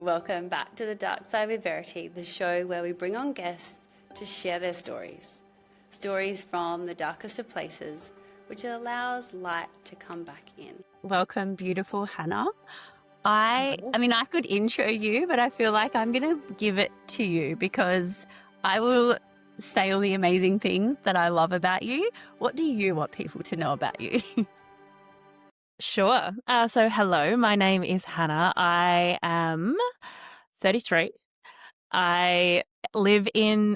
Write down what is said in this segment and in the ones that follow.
Welcome back to The Dark Side with Verity, the show where we bring on guests to share their stories. Stories from the darkest of places, which allows light to come back in. Welcome, beautiful Hannah. I could intro you, but I feel like I'm going to give it to you because I will say all the amazing things that I love about you. What do you want people to know about you? Sure. So hello, my name is Hannah. I am 33. I live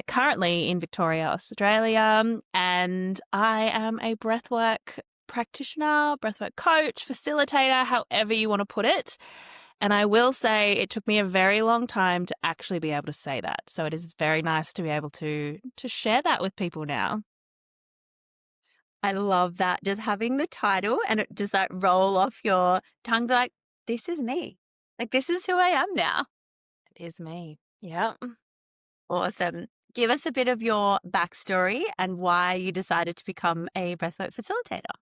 currently in Victoria, Australia, and I am a breathwork practitioner, breathwork coach, facilitator, however you want to put it. And I will say it took me a very long time to actually be able to say that. So it is very nice to be able to share that with people now. I love that. Just having the title and it just like roll off your tongue, be like, this is me. Like, this is who I am now. It is me. Yeah. Awesome. Give us a bit of your backstory and why you decided to become a breathwork facilitator.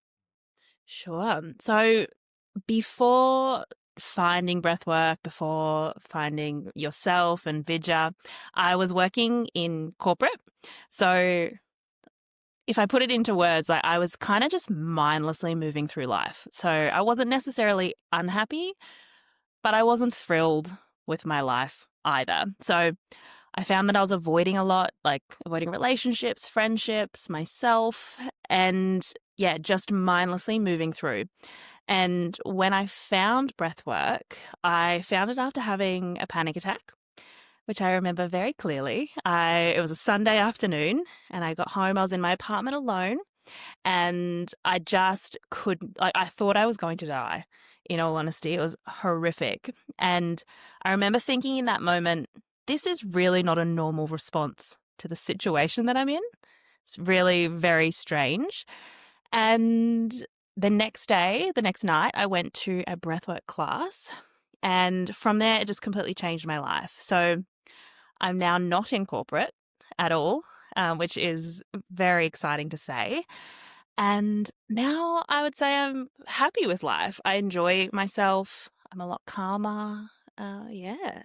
Sure. So before finding breathwork, before finding yourself and VIDYA, I was working in corporate. So if I put it into words, like I was kind of just mindlessly moving through life. So I wasn't necessarily unhappy, but I wasn't thrilled with my life either. So I found that I was avoiding a lot, like avoiding relationships, friendships, myself, and yeah, just mindlessly moving through. And when I found breathwork, I found it after having a panic attack, which I remember very clearly. It was a Sunday afternoon and I got home. I was in my apartment alone and I just couldn't, like, I thought I was going to die. In all honesty, it was horrific. And I remember thinking in that moment, this is really not a normal response to the situation that I'm in. It's really very strange. And the next night, I went to a breathwork class. And from there, it just completely changed my life. So I'm now not in corporate at all, which is very exciting to say. And now I would say I'm happy with life. I enjoy myself. I'm a lot calmer. Yeah.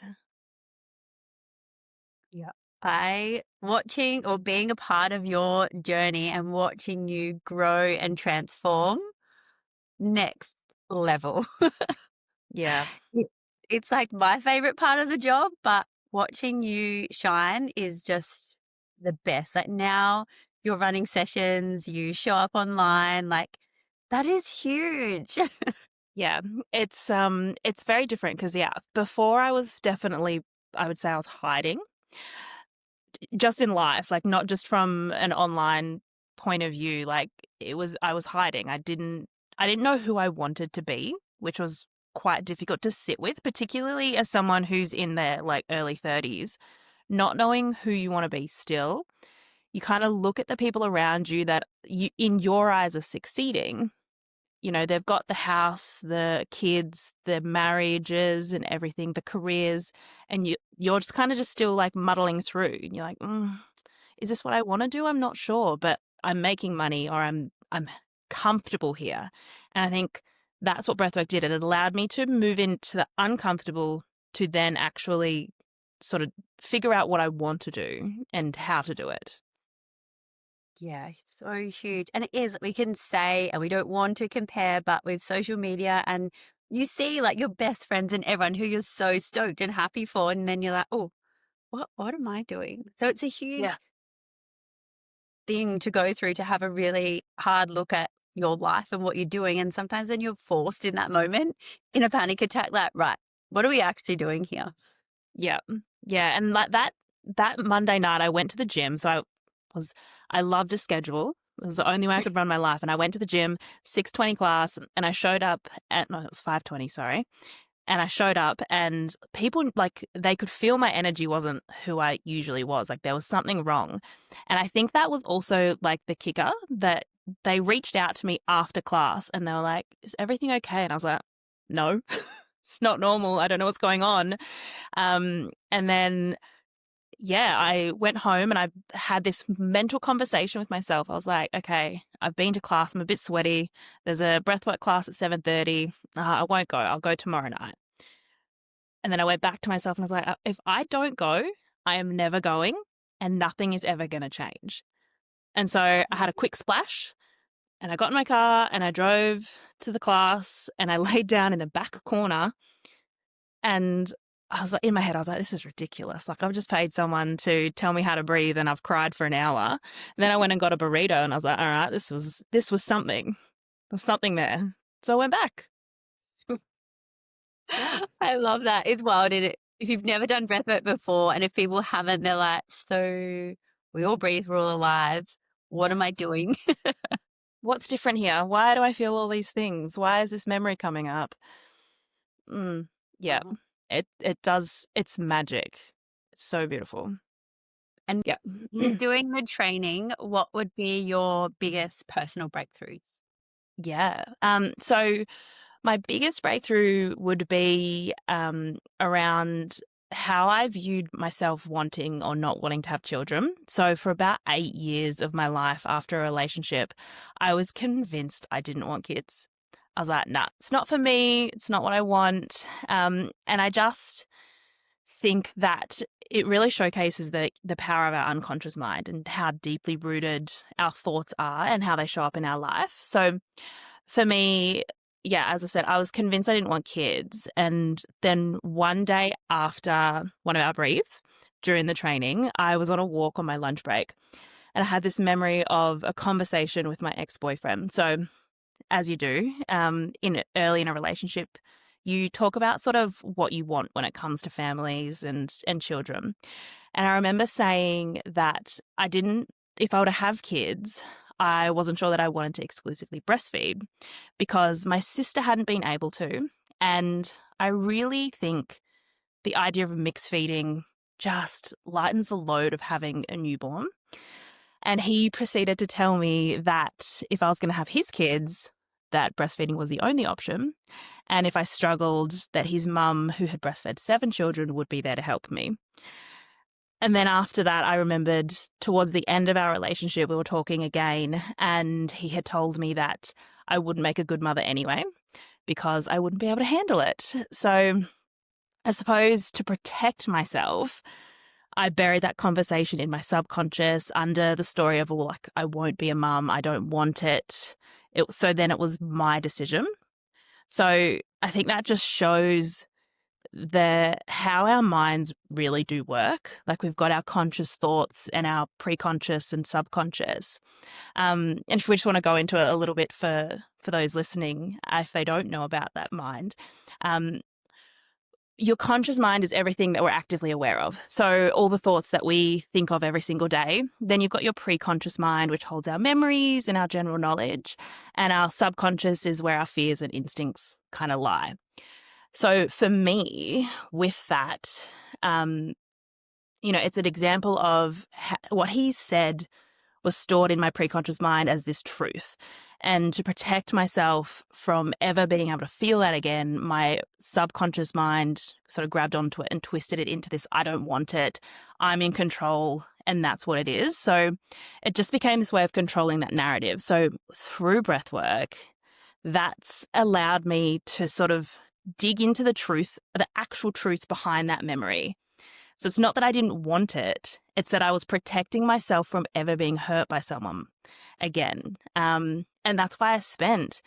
Yeah. Watching or being a part of your journey and watching you grow and transform, next level. Yeah. It- It's like my favorite part of the job, but watching you shine is just the best. Like now you're running sessions, you show up online, like that is huge. Yeah. It's very different because yeah, before I was definitely, I would say I was hiding just in life, like not just from an online point of view. Like I was hiding. I didn't know who I wanted to be, which was quite difficult to sit with, particularly as someone who's in their like early 30s, not knowing who you want to be still. You kind of look at the people around you that you, in your eyes, are succeeding. You know, they've got the house, the kids, the marriages and everything, the careers, and you're just kind of just still like muddling through. And you're like, is this what I want to do? I'm not sure, but I'm making money or I'm comfortable here. And I think that's what breathwork did. It allowed me to move into the uncomfortable to then actually sort of figure out what I want to do and how to do it. Yeah, so huge. And it is, we can say, and we don't want to compare, but with social media and you see like your best friends and everyone who you're so stoked and happy for. And then you're like, oh, what am I doing? So it's a Yeah. huge thing to go through to have a really hard look at your life and what you're doing. And sometimes when you're forced in that moment in a panic attack, like, right, what are we actually doing here? Yeah. Yeah. And like that Monday night I went to the gym. So I loved a schedule. It was the only way I could run my life. And I went to the gym, 6:20 class, and I showed up at no, it was 5:20, sorry. And I showed up and people like they could feel my energy wasn't who I usually was. Like there was something wrong. And I think that was also like the kicker that they reached out to me after class and they were like, is everything okay? And I was like, no, it's not normal. I don't know what's going on. And then, yeah, I went home and I had this mental conversation with myself. I was like, okay, I've been to class. I'm a bit sweaty. There's a breathwork class at 7:30. I won't go. I'll go tomorrow night. And then I went back to myself and I was like, if I don't go, I am never going and nothing is ever going to change. And so I had a quick splash and I got in my car and I drove to the class and I laid down in the back corner and I was like, in my head, I was like, this is ridiculous. Like, I've just paid someone to tell me how to breathe and I've cried for an hour. And then I went and got a burrito and I was like, all right, this was something. There's something there. So I went back. I love that. It's wild, isn't it? If you've never done breathwork before, and if people haven't, they're like, so we all breathe, we're all alive. What am I doing? What's different here? Why do I feel all these things? Why is this memory coming up? Yeah, it does. It's magic. It's so beautiful. And yeah, doing the training, what would be your biggest personal breakthroughs? Yeah. So my biggest breakthrough would be around how I viewed myself wanting or not wanting to have children. So for about 8 years of my life after a relationship, I was convinced I didn't want kids. I was like, nah, it's not for me. It's not what I want. And I just think that it really showcases the power of our unconscious mind and how deeply rooted our thoughts are and how they show up in our life. So for me, yeah, as I said, I was convinced I didn't want kids. And then one day after one of our breathes during the training, I was on a walk on my lunch break and I had this memory of a conversation with my ex-boyfriend. So as you do, early in a relationship, you talk about sort of what you want when it comes to families and children. And I remember saying that if I were to have kids, I wasn't sure that I wanted to exclusively breastfeed because my sister hadn't been able to. And I really think the idea of mixed feeding just lightens the load of having a newborn. And he proceeded to tell me that if I was going to have his kids, that breastfeeding was the only option. And if I struggled, that his mum, who had breastfed 7 children, would be there to help me. And then after that, I remembered towards the end of our relationship, we were talking again, and he had told me that I wouldn't make a good mother anyway because I wouldn't be able to handle it. So I suppose to protect myself, I buried that conversation in my subconscious under the story of, well, like, I won't be a mum, I don't want it. So then it was my decision. So I think that just shows how our minds really do work. Like, we've got our conscious thoughts and our preconscious and subconscious. And if we just want to go into it a little bit for those listening, if they don't know about that mind, your conscious mind is everything that we're actively aware of. So all the thoughts that we think of every single day. Then you've got your preconscious mind, which holds our memories and our general knowledge. And our subconscious is where our fears and instincts kind of lie. So for me, with that, it's an example of what he said was stored in my preconscious mind as this truth. And to protect myself from ever being able to feel that again, my subconscious mind sort of grabbed onto it and twisted it into this, I don't want it, I'm in control, and that's what it is. So it just became this way of controlling that narrative. So through breathwork, that's allowed me to sort of dig into the truth, the actual truth behind that memory. So it's not that I didn't want it, it's that I was protecting myself from ever being hurt by someone again. And that's why I spent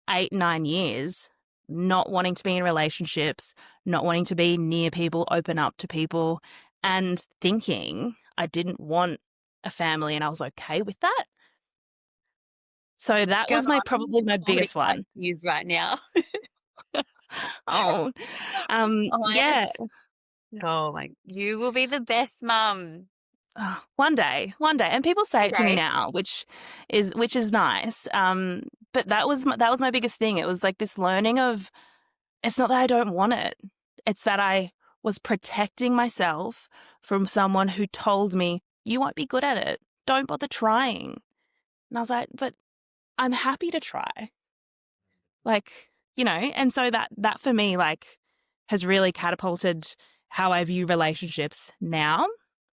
8-9 years not wanting to be in relationships, not wanting to be near people, open up to people, and thinking I didn't want a family and I was okay with that. So that was probably my biggest one. Use right now. Yeah. Oh my, you will be the best mum. One day. And people say it to me now, which is nice. But that was my biggest thing. It was like this learning of, it's not that I don't want it. It's that I was protecting myself from someone who told me, you won't be good at it. Don't bother trying. And I was like, but I'm happy to try. Like, and so that for me, like, has really catapulted how I view relationships now,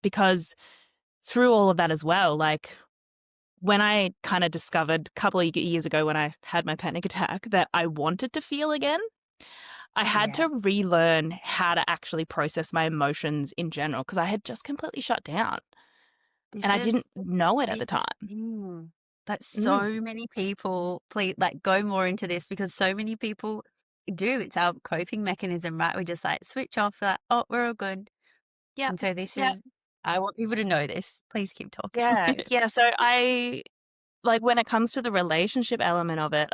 because through all of that as well, like, when I kind of discovered a couple of years ago when I had my panic attack that I wanted to feel again, I had Yeah. to relearn how to actually process my emotions in general because I had just completely shut down This and I is didn't know it at the big. time. That Mm. so many people, please, like, go more into this because so many people do. It's our coping mechanism, right? We just like switch off that, oh, we're all good. Yep. And so this Yep. is, I want people to know this. Please keep talking. Yeah. Yeah. So I like when it comes to the relationship element of it,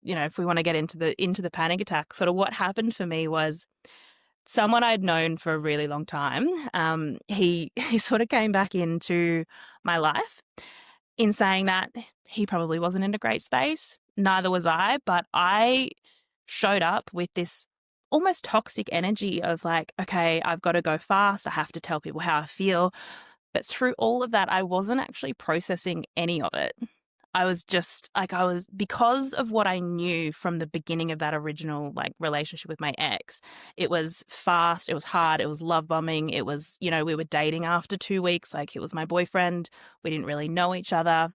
if we want to get into the panic attack, sort of what happened for me was someone I'd known for a really long time. He he sort of came back into my life in saying that he probably wasn't in a great space. Neither was I, but I showed up with this almost toxic energy of like, okay, I've got to go fast. I have to tell people how I feel. But through all of that, I wasn't actually processing any of it. I was just like, because of what I knew from the beginning of that original like relationship with my ex, it was fast, it was hard, it was love bombing. It was, we were dating after 2 weeks, like he was my boyfriend. We didn't really know each other.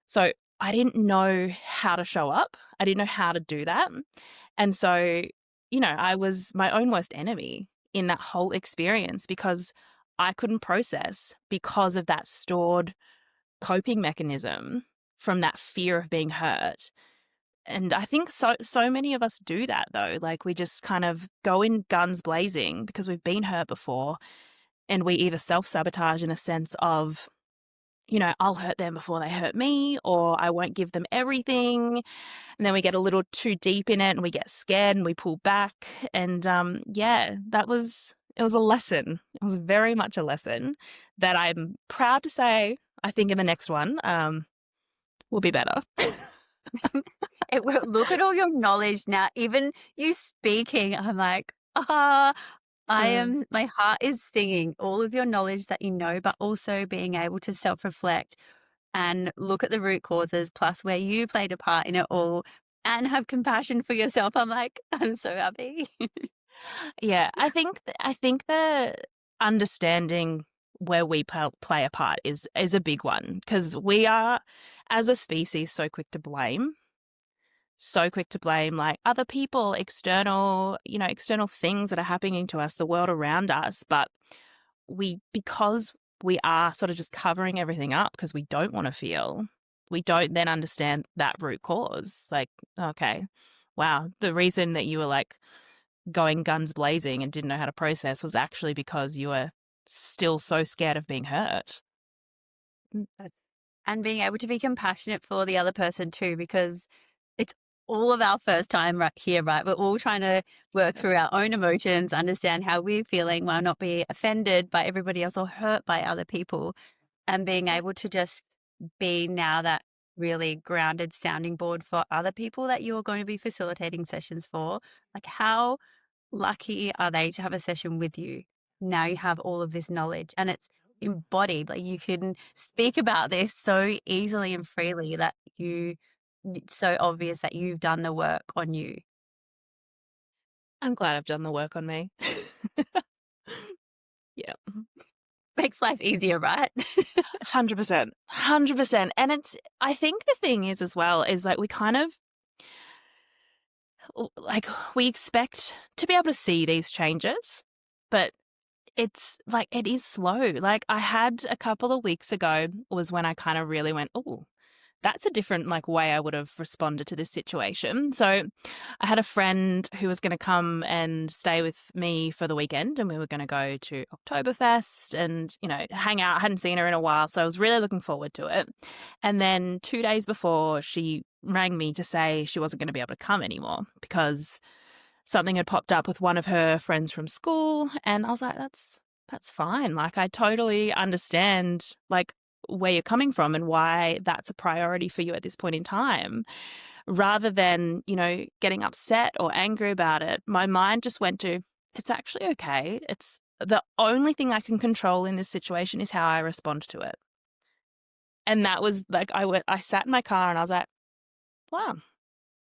So I didn't know how to show up. I didn't know how to do that. And so, I was my own worst enemy in that whole experience because I couldn't process because of that stored coping mechanism from that fear of being hurt. And I think so many of us do that though. Like we just kind of go in guns blazing because we've been hurt before and we either self-sabotage in a sense of, I'll hurt them before they hurt me, or I won't give them everything. And then we get a little too deep in it and we get scared and we pull back. And it was a lesson. It was very much a lesson that I'm proud to say, I think in the next one, will be better. Look at all your knowledge now. Even you speaking, I'm like, my heart is singing all of your knowledge that you know, but also being able to self-reflect and look at the root causes, plus where you played a part in it all, and have compassion for yourself. I'm like, I'm so happy. Yeah, I think the understanding where we play a part is a big one because we are, as a species, so quick to blame like other people, external things that are happening to us, the world around us. But because we are sort of just covering everything up because we don't want to feel, we don't then understand that root cause. Like, okay, wow, the reason that you were like going guns blazing and didn't know how to process was actually because you were still so scared of being hurt. And being able to be compassionate for the other person too, because it's all of our first time right here, right? We're all trying to work through our own emotions, understand how we're feeling while not being offended by everybody else or hurt by other people, and being able to just be now that really grounded sounding board for other people that you're going to be facilitating sessions for. Like, how lucky are they to have a session with you? Now you have all of this knowledge and it's embodied. Like, you can speak about this so easily and freely that it's so obvious that you've done the work on you. I'm glad I've done the work on me. Yeah. Makes life easier, right? 100%. 100%. And I think the thing is as well is like we expect to be able to see these changes, but it's like it is slow. Like I had a couple of weeks ago was when I kind of really went, oh, that's a different like way I would have responded to this situation. So I had a friend who was going to come and stay with me for the weekend, and we were going to go to Oktoberfest and, hang out. I hadn't seen her in a while, so I was really looking forward to it. And then 2 days before, she rang me to say she wasn't going to be able to come anymore because something had popped up with one of her friends from school. And I was like, that's fine. Like, I totally understand, like, where you're coming from and why that's a priority for you at this point in time. Rather than, getting upset or angry about it, my mind just went to, it's actually okay. It's the only thing I can control in this situation is how I respond to it. And that was like, I sat in my car and I was like, wow,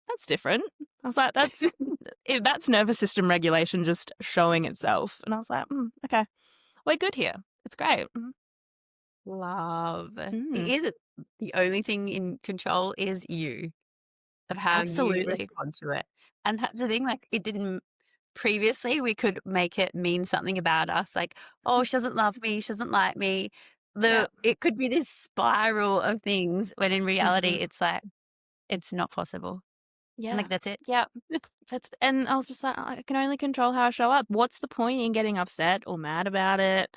that's different. I was like, that's nervous system regulation just showing itself. And I was like, okay, we're good here. It's great. Love. It Mm. is the only thing in control is you. of how you Absolutely. respond to it. And that's the thing, like it didn't previously we could make it mean something about us, like, oh, she doesn't love me, she doesn't like me. Yeah. It could be this spiral of things when in reality Mhm. it's like it's not possible. And Yeah. like that's it. Yeah. And I was just like, I can only control how I show up. What's the point in getting upset or mad about it?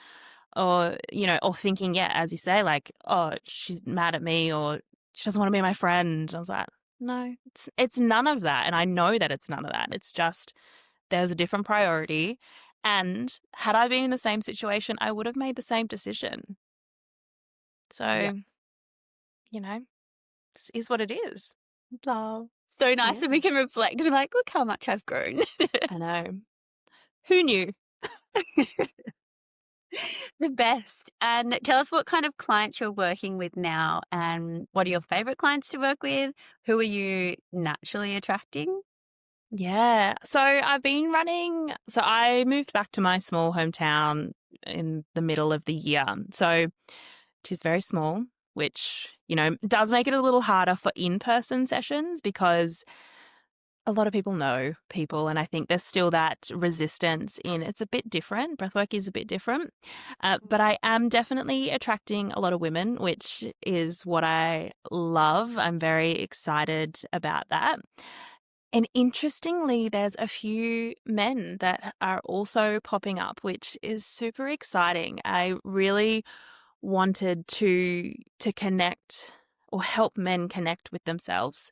Or, or thinking, yeah, as you say, like, oh, she's mad at me or she doesn't want to be my friend. I was like, no, it's none of that. And I know that it's none of that. It's just there's a different priority. And had I been in the same situation, I would have made the same decision. Yeah. So, it is what it is. Oh, so nice when we Yeah. can reflect and be like, look how much I've grown. I know. Who knew? The best. And tell us what kind of clients you're working with now and what are your favorite clients to work with? Who are you naturally attracting? Yeah. So I moved back to my small hometown in the middle of the year. So it is very small, which, does make it a little harder for in-person sessions because a lot of people know people. And I think there's still that resistance it's a bit different. Breathwork is a bit different. But I am definitely attracting a lot of women, which is what I love. I'm very excited about that. And interestingly, there's a few men that are also popping up, which is super exciting. I really wanted to connect or help men connect with themselves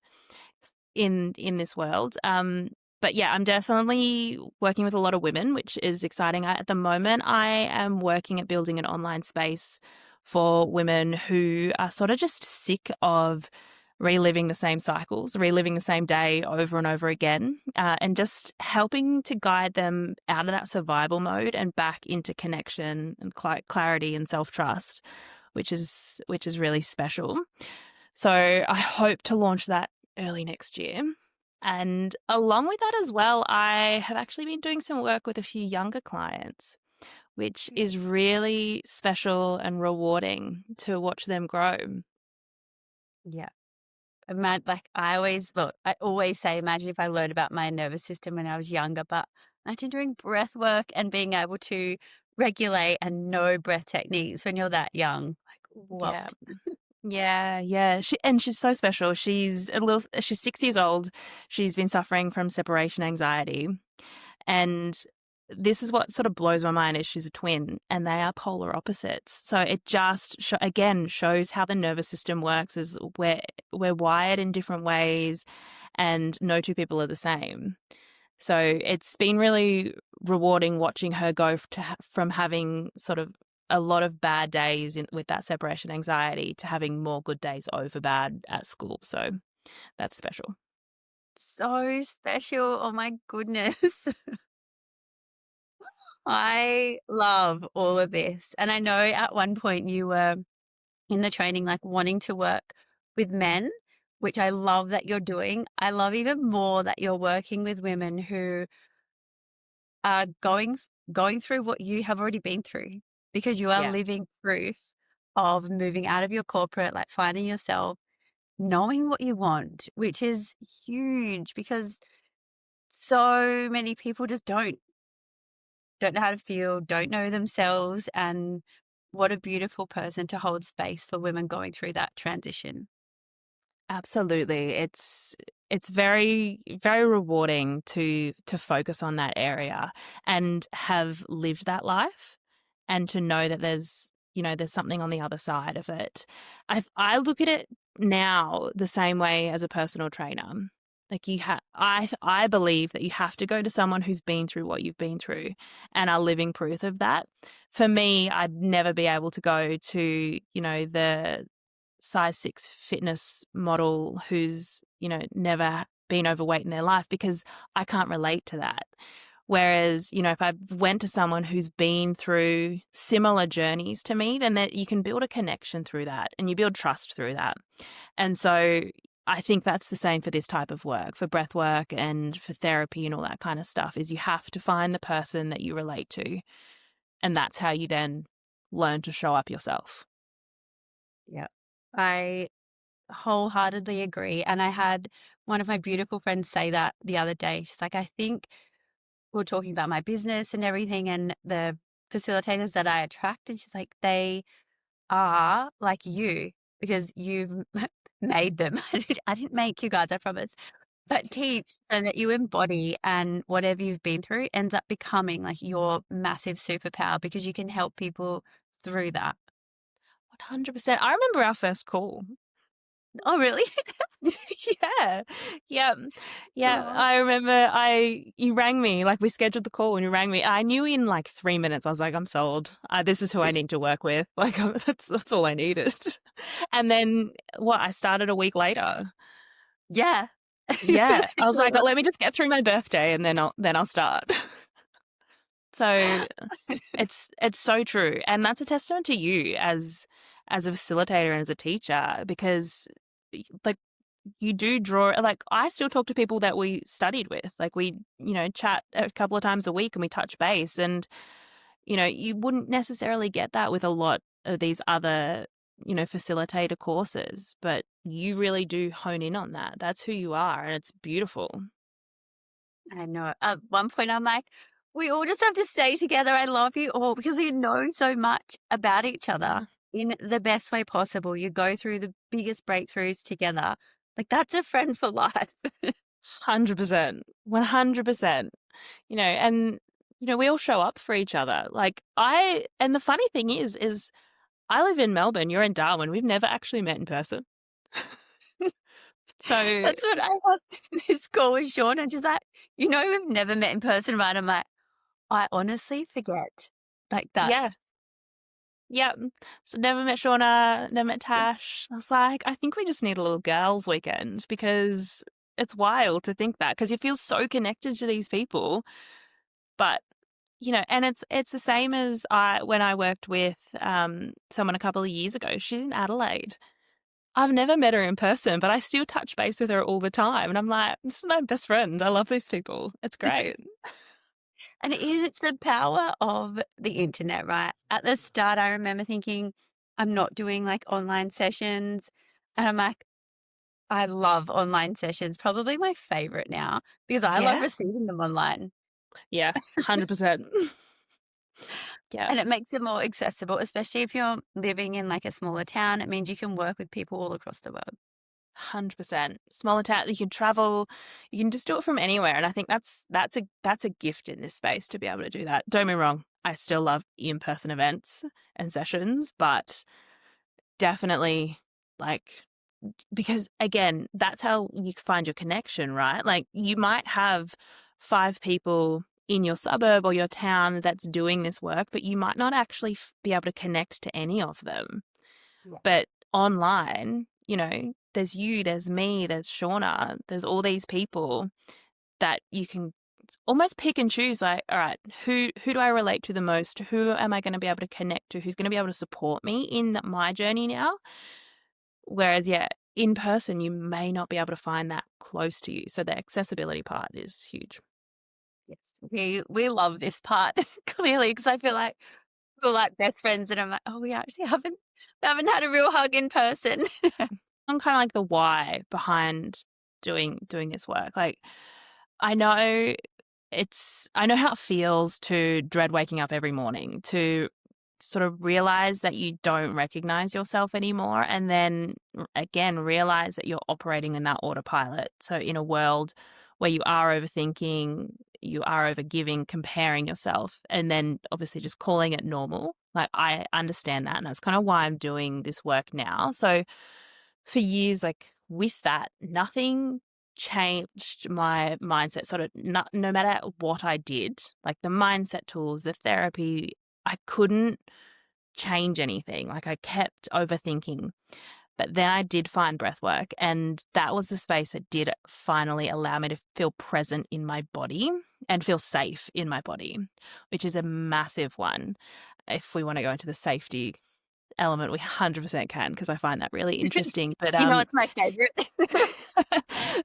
in this world. But yeah, I'm definitely working with a lot of women, which is exciting. At the moment, I am working at building an online space for women who are sort of just sick of reliving the same cycles, reliving the same day over and over again, and just helping to guide them out of that survival mode and back into connection and clarity and self-trust, which is really special. So I hope to launch that early next year. And along with that as well, I have actually been doing some work with a few younger clients, which is really special and rewarding to watch them grow. Yeah. Like I always say, imagine if I learned about my nervous system when I was younger, but imagine doing breath work and being able to regulate and know breath techniques when you're that young. Like, what? Yeah. Yeah. She's so special. She's 6 years old. She's been suffering from separation anxiety. And this is what sort of blows my mind is she's a twin and they are polar opposites. So it just again shows how the nervous system works is we're wired in different ways and no two people are the same. So it's been really rewarding watching her go from having sort of a lot of bad days with that separation anxiety to having more good days over bad at school. So that's special. So special. Oh my goodness. I love all of this. And I know at one point you were in the training, like wanting to work with men, which I love that you're doing. I love even more that you're working with women who are going through what you have already been through because you are Yeah. living proof of moving out of your corporate, like finding yourself, knowing what you want, which is huge because so many people just don't know how to feel, don't know themselves. And what a beautiful person to hold space for women going through that transition. Absolutely. It's very, very rewarding to focus on that area and have lived that life and to know that there's something on the other side of it. I look at it now the same way as a personal trainer. Like I believe that you have to go to someone who's been through what you've been through and are living proof of that. For me, I'd never be able to go to, the size 6 fitness model who's, never been overweight in their life because I can't relate to that. Whereas, if I went to someone who's been through similar journeys to me, then that you can build a connection through that and you build trust through that. And so I think that's the same for this type of work, for breath work and for therapy and all that kind of stuff, is you have to find the person that you relate to. And that's how you then learn to show up yourself. Yeah. I wholeheartedly agree. And I had one of my beautiful friends say that the other day. She's like, I think we were talking about my business and everything and the facilitators that I attract. And she's like, they are like you because you've made them. I didn't make you guys, I promise. But teach so that you embody, and whatever you've been through ends up becoming like your massive superpower because you can help people through that. 100%. I remember our first call. Oh, really? Yeah. Yeah. Yeah. Oh. I remember you rang me, like we scheduled the call and you rang me. I knew in like 3 minutes, I was like, I'm sold. This is who I need to work with. Like that's all I needed. And then I started a week later. Yeah. Yeah. I was like, Literally. let me just get through my birthday and then I'll start. So it's so true. And that's a testament to you as a facilitator and as a teacher, because like you do draw, like I still talk to people that we studied with, like we, chat a couple of times a week and we touch base, and, you wouldn't necessarily get that with a lot of these other, facilitator courses, but you really do hone in on that. That's who you are, and it's beautiful. I know. At one point, I'm like, we all just have to stay together. I love you all because we know so much about each other in the best way possible. You go through the biggest breakthroughs together. Like, that's a friend for life. 100%. 100%. And, we all show up for each other. And the funny thing is I live in Melbourne, you're in Darwin. We've never actually met in person. So That's what I had this call with Sean, and she's like, we've never met in person, right? I'm like, I honestly forget. Like that. yeah. Yep. So never met Shauna, never met Tash. I was like, I think we just need a little girls' weekend, because it's wild to think that, because you feel so connected to these people. But, and it's the same as when I worked with someone a couple of years ago. She's in Adelaide. I've never met her in person, but I still touch base with her all the time. And I'm like, this is my best friend. I love these people. It's great. And it's the power of the internet, right? At the start, I remember thinking, I'm not doing like online sessions. And I'm like, I love online sessions, probably my favorite now, because I love Yeah. receiving them online. Yeah, 100%. Yeah. And it makes it more accessible, especially if you're living in like a smaller town. It means you can work with people all across the world. 100%. Smaller town, you can travel, you can just do it from anywhere. And I think that's a gift in this space to be able to do that. Don't be wrong, I still love in-person events and sessions, but definitely, like, because again, that's how you find your connection, right? Like you might have 5 people in your suburb or your town that's doing this work, but you might not actually be able to connect to any of them. Yeah. But online, there's you, there's me, there's Shauna, there's all these people that you can almost pick and choose, like, all right, who do I relate to the most? Who am I going to be able to connect to? Who's going to be able to support me in my journey now? Whereas, in person, you may not be able to find that close to you. So the accessibility part is huge. Yes, we love this part clearly, because I feel like we're like best friends, and I'm like, oh, we actually haven't had a real hug in person. I'm kind of like the why behind doing this work. Like, I know how it feels to dread waking up every morning, to sort of realize that you don't recognize yourself anymore, and then again realize that you're operating in that autopilot. So in a world where you are overthinking, you are overgiving, comparing yourself, and then obviously just calling it normal. Like, I understand that, and that's kind of why I'm doing this work now. So for years, like with that, nothing changed my mindset. Sort of no matter what I did, like the mindset tools, the therapy, I couldn't change anything. Like I kept overthinking. But then I did find breathwork, and that was the space that did finally allow me to feel present in my body and feel safe in my body, which is a massive one. If we want to go into the safety element, we 100% can, because I find that really interesting. But it's my favorite.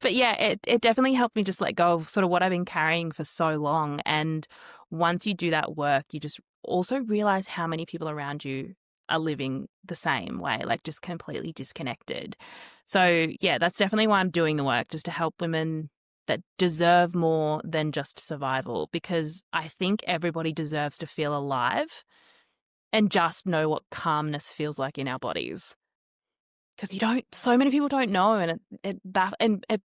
but yeah, it definitely helped me just let go of sort of what I've been carrying for so long. And once you do that work, you just also realize how many people around you are living the same way, like just completely disconnected. So yeah, that's definitely why I'm doing the work, just to help women that deserve more than just survival, because I think everybody deserves to feel alive and just know what calmness feels like in our bodies. Because so many people don't know, and it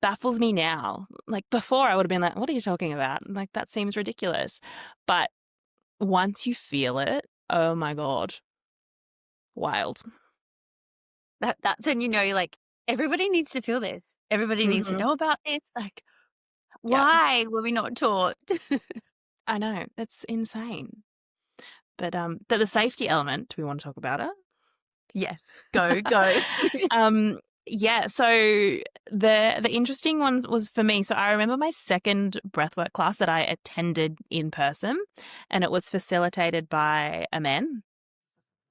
baffles me now. Like before, I would have been like, "What are you talking about?" Like that seems ridiculous. But once you feel it, oh my God, wild. That's when you know, like, everybody needs to feel this. Everybody needs to Mhm. know about this. Like, Yeah, why were we not taught? I know. It's insane. But the safety element, do we want to talk about it? Yes, go, go. Yeah, so the interesting one was for me. So I remember my second breathwork class that I attended in person, and it was facilitated by a man.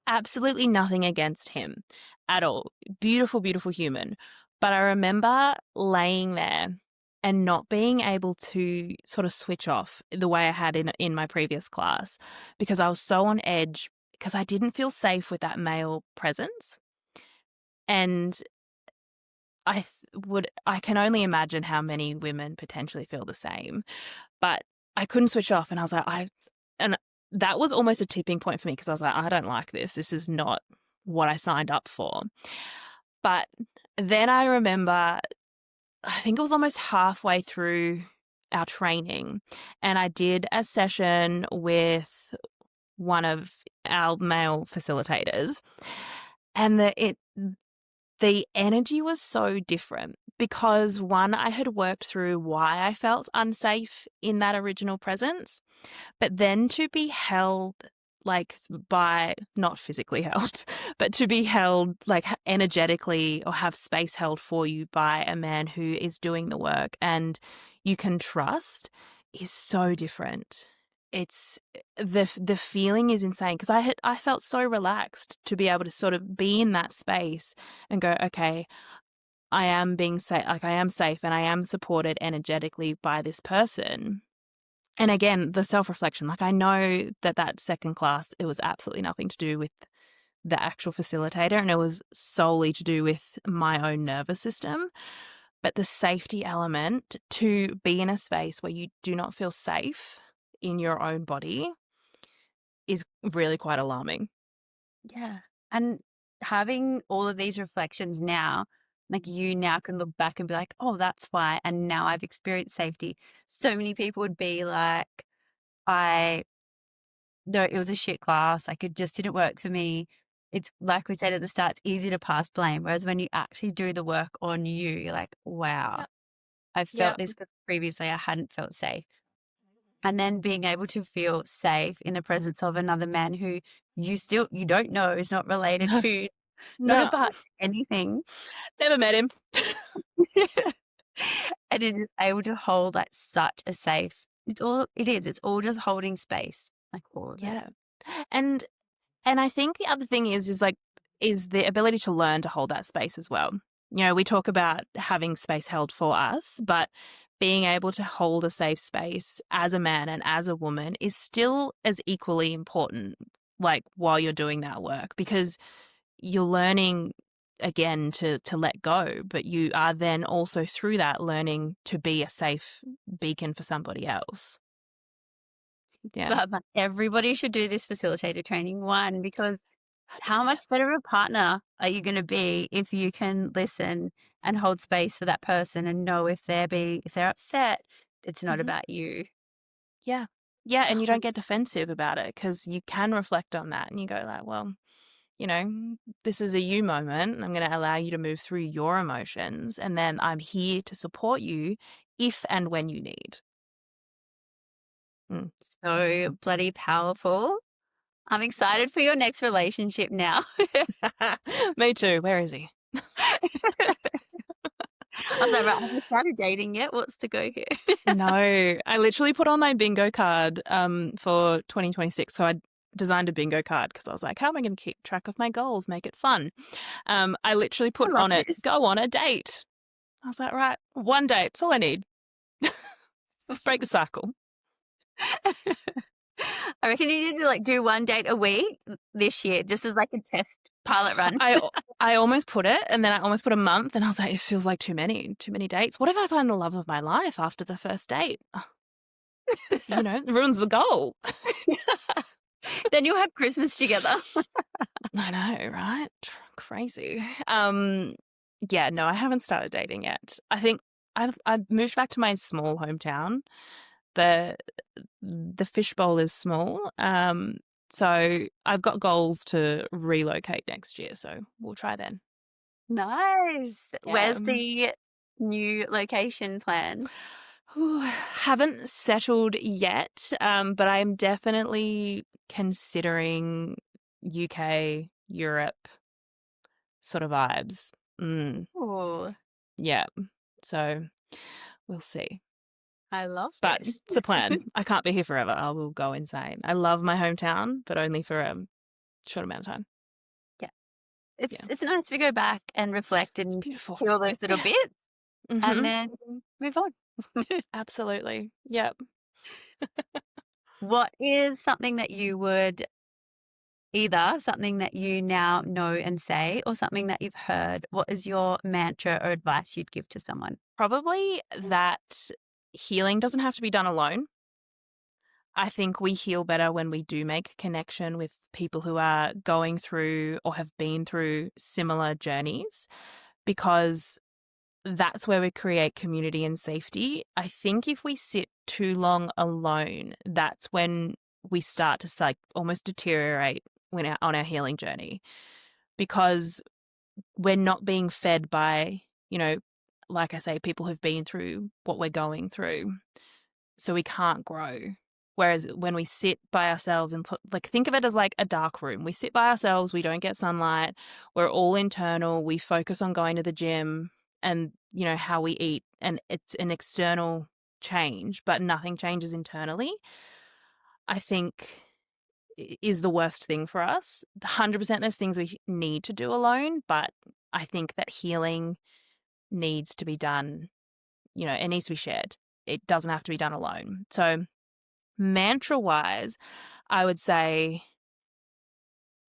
Absolutely nothing against him at all. Beautiful, beautiful human. But I remember laying there and not being able to sort of switch off the way I had in my previous class, because I was so on edge, because I didn't feel safe with that male presence. And I can only imagine how many women potentially feel the same, but I couldn't switch off, and I was like, and that was almost a tipping point for me, because I was like, I don't like this. This is not what I signed up for. But then I remember, I think it was almost halfway through our training, and I did a session with one of our male facilitators, and the energy was so different, because one, I had worked through why I felt unsafe in that original presence, but then to be held, like, by, not physically held, but to be held like energetically, or have space held for you by a man who is doing the work and you can trust, is so different. It's the feeling is insane, because I felt so relaxed to be able to sort of be in that space and go, okay, I am being safe, like I am safe and I am supported energetically by this person. And again, the self-reflection, like I know that second class, it was absolutely nothing to do with the actual facilitator, and it was solely to do with my own nervous system. But the safety element, to be in a space where you do not feel safe in your own body, is really quite alarming. Yeah. And having all of these reflections now, like you now can look back and be like, oh, that's why. And now I've experienced safety. So many people would be like, no, it was a shit class. Like it just didn't work for me. It's like we said at the start, it's easy to pass blame. Whereas when you actually do the work on you, you're like, wow, Yep. I felt Yep. this because previously I hadn't felt safe. And then being able to feel safe in the presence of another man who you don't know, is not related to, not No, about anything. never met him. And it is able to hold like such a safe, it's all just holding space, like all of it. Yeah. And I think the other thing is the ability to learn to hold that space as well. You know, we talk about having space held for us, but being able to hold a safe space as a man and as a woman is still as equally important, like while you're doing that work, because you're learning again to let go, but you are then also through that learning to be a safe beacon for somebody else. So Yeah. I'm like, everybody should do this facilitator training, one, because how 100%. much better of a partner are you going to be if you can listen and hold space for that person and know if they're upset, it's not Mhm. about you. Yeah. Yeah, and you don't Um, get defensive about it, because you can reflect on that and you go like, well, you know, this is a you moment. I'm going to allow you to move through your emotions, and then I'm here to support you if and when you need. Mm. So bloody powerful. I'm excited for your next relationship now. Me too. Where is he? I was like, right, have we started dating yet? What's the go here? No, I literally put on my bingo card for 2026. So I designed a bingo card, because I was like, how am I going to keep track of my goals, make it fun? I literally I put love on it, this. go on a date. I was like, right, one date, it's all I need. Break the cycle. I reckon you need to like do 1 date a week this year, just as like a test pilot run. I almost put it, and then I almost put a month, and I was like, it feels like too many dates. What if I find the love of my life after the first date? You know, it ruins the goal. Then you'll have Christmas together. I know, right? Crazy. Yeah, no, I haven't started dating yet. I think I've moved back to my small hometown. The fishbowl is small. So I've got goals to relocate next year, so we'll try then. Nice. Where's Yeah. the new location plan? Haven't settled yet, but I'm definitely considering UK, Europe sort of vibes. Oh, Yeah. So we'll see. I love But this. it's a plan. I can't be here forever. I will go insane. I love my hometown, but only for a short amount of time. It's nice to go back and reflect It's and beautiful. feel those little bits Mhm. and then move on. Absolutely. Yep. What is something that you would either something that you now know and say or something that you've heard? What is your mantra or advice you'd give to someone? Probably that healing doesn't have to be done alone. I think we heal better when we do make connection with people who are going through or have been through similar journeys, because that's where we create community and safety. I think if we sit too long alone, that's when we start to like almost deteriorate on our healing journey, because we're not being fed by, you know, like I say, people who've been through what we're going through. So we can't grow. Whereas when we sit by ourselves and like think of it as like a dark room, we sit by ourselves, we don't get sunlight, we're all internal, we focus on going to the gym and, you know, how we eat, and it's an external change, but nothing changes internally, I think is the worst thing for us. 100% there's things we need to do alone, but I think that healing needs to be done, you know, it needs to be shared. It doesn't have to be done alone. So mantra wise, I would say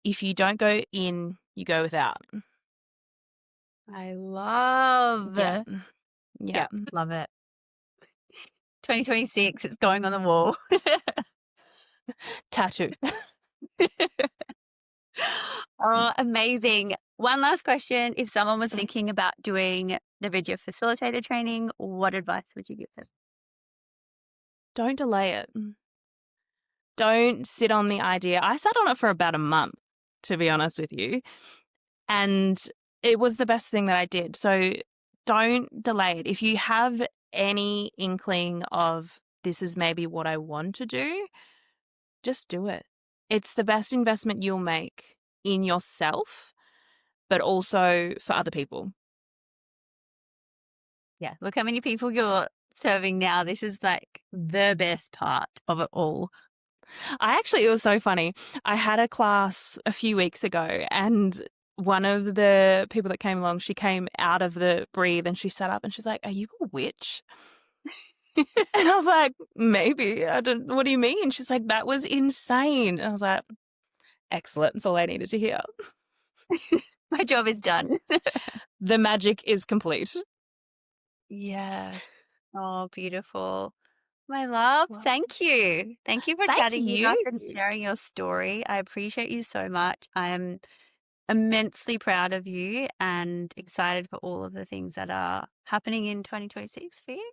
if you don't go in, you go without. I love. Yeah. Love it. 2026, it's going on the wall. Tattoo. Oh, amazing. One last question. If someone was thinking about doing the VIDYA Facilitator training, what advice would you give them? Don't delay it. Don't sit on the idea. I sat on it for about a month, to be honest with you, and it was the best thing that I did. So don't delay it. If you have any inkling of this is maybe what I want to do, just do it. It's the best investment you'll make in yourself, but also for other people. Yeah, look how many people you're serving now. This is like the best part of it all. It was so funny. I had a class a few weeks ago, and one of the people that came along, she came out of the breathe and she sat up and she's like, "Are you a witch?" And I was like, "Maybe. What do you mean?" She's like, "That was insane." And I was like, "Excellent. That's all I needed to hear." My job is done. The magic is complete. Yeah. Oh, beautiful. My love, Well, thank you. Thank you for thank chatting with us and you. sharing your story. I appreciate you so much. I am immensely proud of you and excited for all of the things that are happening in 2026 for you.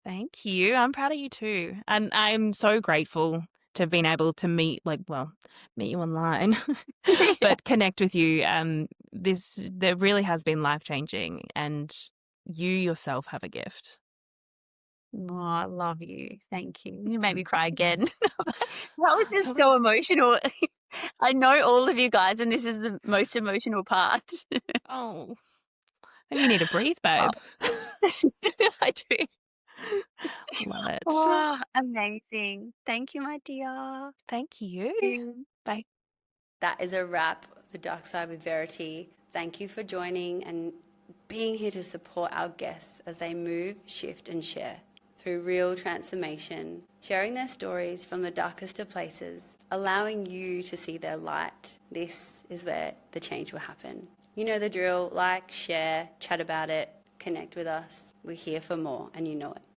Thank you. I'm proud of you too. And I'm so grateful to have been able to meet you online, but connect with you. That really has been life-changing, and you yourself have a gift. Oh, I love you. Thank you. You made me cry again. That was just so emotional. I know all of you guys, and this is the most emotional part. Oh, maybe you need to breathe, babe. I do. Love it. Oh, amazing. Thank you, my dear. Thank you. Bye. That is a wrap of The Dark Side with Verity. Thank you for joining and being here to support our guests as they move, shift, and share. through real transformation, sharing their stories from the darkest of places, allowing you to see their light. This is where the change will happen. You know the drill. Like, share, chat about it, connect with us. We're here for more, and you know it.